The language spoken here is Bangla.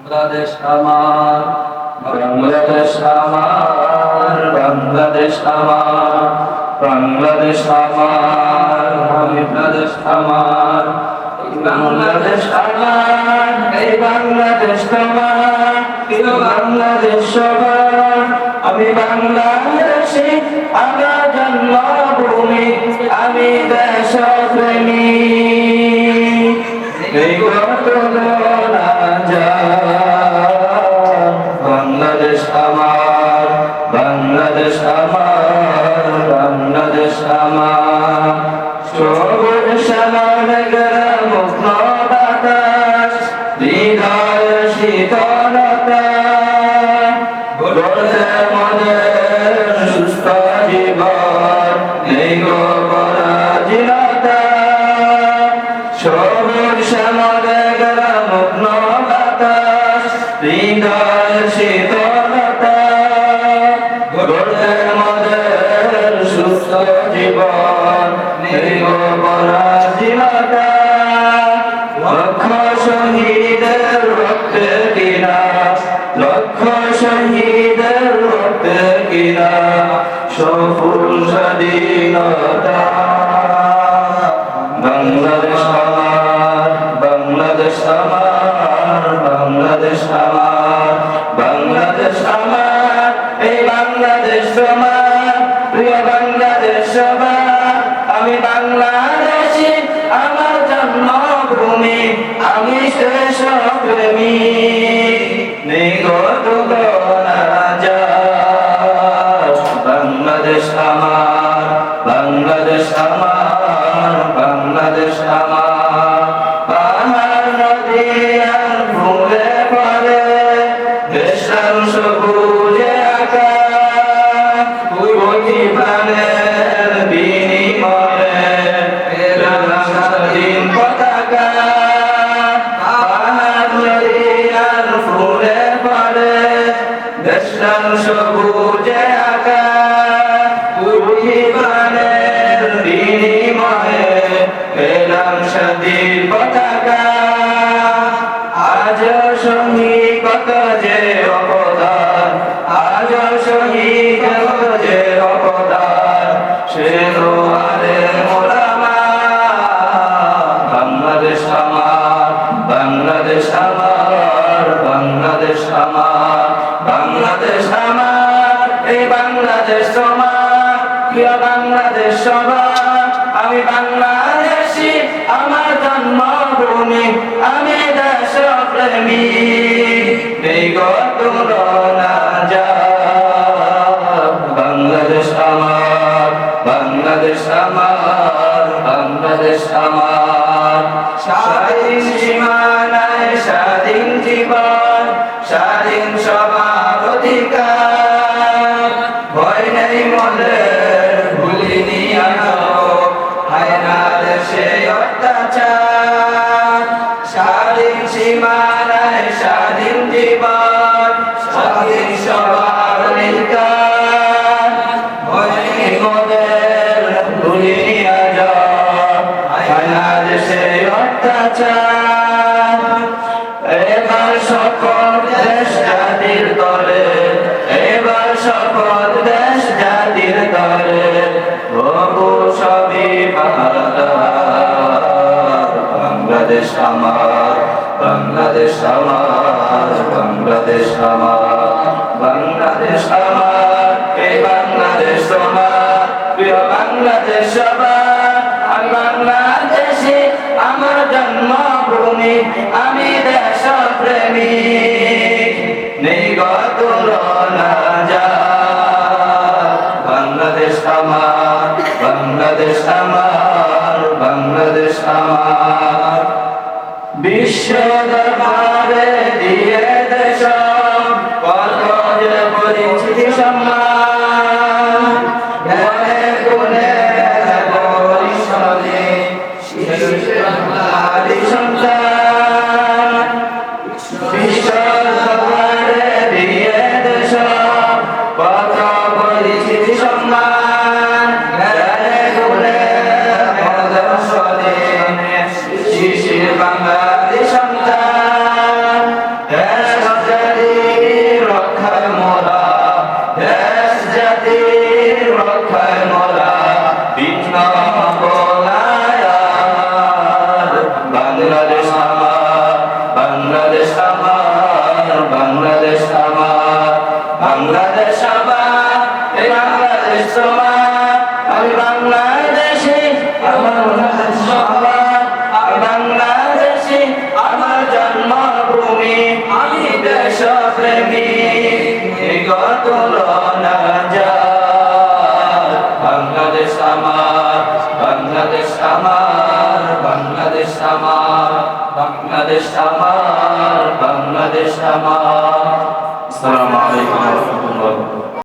বাংলাদেশ আমার, বাংলাদেশ আমার, বাংলাদেশ আমার, বাংলাদেশ আমার, বাংলাদেশ আমার, বাংলাদেশ আমার, এই বাংলাদেশ তোমার, প্রিয় বাংলাদেশ সবার। আমি বাংলাদেশী, আমার জন্মভূমি, আমি দেশপ্রেমী। এই কত না যায়, বাংলাদেশ আমার, বাংলাদেশ আমার, বাংলাদেশ আমার। সবুজ শ্যামল গ্রামগ্ন বাতাস, হৃদয় শীতলতা, গড়ে মনের সুস্থ জীবন, নেই গো পরাধীনতা। সবুজ শ্যামল গ্রামগ্ন বাতাস, হৃদয় শীতলতা, গড়ে মনের সুস্থ জীবন, নেই গো পরাধীনতা। লক্ষ শহীদের রক্তে কিনা, লক্ষ শহীদের রক্তে কিনা সফল স্বাধীনতা। বাংলাদেশ আমার, বাংলাদেশ আমার, বাংলাদেশ আমার, বাংলাদেশ আমার, এই বাংলাদেশ তোমার, প্রিয় বাংলাদেশ সবার। আমি বাংলাদেশী, আমার জন্মভূমি, আমি দেশপ্রেমী। নেই গো তুলনা যায়, বাংলাদেশ আমার, বাংলাদেশ আমার, বাংলাদেশ আমার। পাহাড় নদী আর ফুলে ফলে, দেশাল সবুজে আঁকা, কোটি প্রাণের বিনিময়ে পেলাম স্বাধীন পতাকা। পাহাড় নদী আর ফুলে ফলে, দেশাল সবুজে আঁকা, কোটি প্রাণের বিনিময়ে পেলাম স্বাধীন পতাকা। আজ শহীদ কত যে অবদান, আজ শহীদ কত যে অবদান, সে দোয়ারে মোলামা। বাংলাদেশ আমার, বাংলাদেশ আমার, বাংলাদেশ আমার, বাংলাদেশ আমার, এই বাংলাদেশ তোমার, প্রিয় বাংলাদেশ সবার। আমি বাংলাদেশী, আমার জন্মভূমি, আমি দেশপ্রেমী। এই গো তুলনা যায়, বাংলাদেশ আমার, বাংলাদেশ আমার, বাংলাদেশ আমার। স্বাধীন সীমানায় স্বাধীন জীবন, স্বাধীন সবার অধিকার। ভয় নেই মনের, ভুলিনি আনো হায়নার দেশে অত্যাচার। স্বাধীন সীমানায় স্বাধীন জীবন, স্বাধীন সবার অধিকার। ভয় নেই মনের, ভুলিনি আনো হায়নার দেশে অত্যাচার। এবার শপথ দেশ জাতির তরে, এবার শপথ দেশ জাতির তরে, হবু সবই বাংলার। বাংলাদেশ আমার, বাংলাদেশ আমার, বাংলাদেশ আমার, বাংলাদেশ আমার, এই বাংলাদেশ তোমার, প্রিয় বাংলাদেশ সবার। আমি বাংলাদেশী, আমার জন্মভূমি, আমি দেশপ্রেমী। নেই গো তুলনা যায়, বাংলাদেশ আমার, বাংলাদেশ আমার, বাংলাদেশ আমার। বিশ্ব দরবারে দিয়ে দেশ কত যে পরিচিতি সম্মান, জ্ঞানে গুণে পরিশ্রমে বাঙালি সন্তান। বিশ্ব দরবারে দিয়ে দেশ কত পরিচিতি সম্মান, জ্ঞানে গুণে পরিশ্রমে শিশির বাঙালি সন্তান। আমার বাংলাদেশ আমার বাংলাদেশী আমার জন্মভূমি আমি দেশপ্রেমী বিগত না যায় বাংলাদেশ আমার বাংলাদেশ আমার বাংলাদেশ আমার বাংলাদেশ আমার বাংলাদেশ আমার আসসালামু আলাইকুম।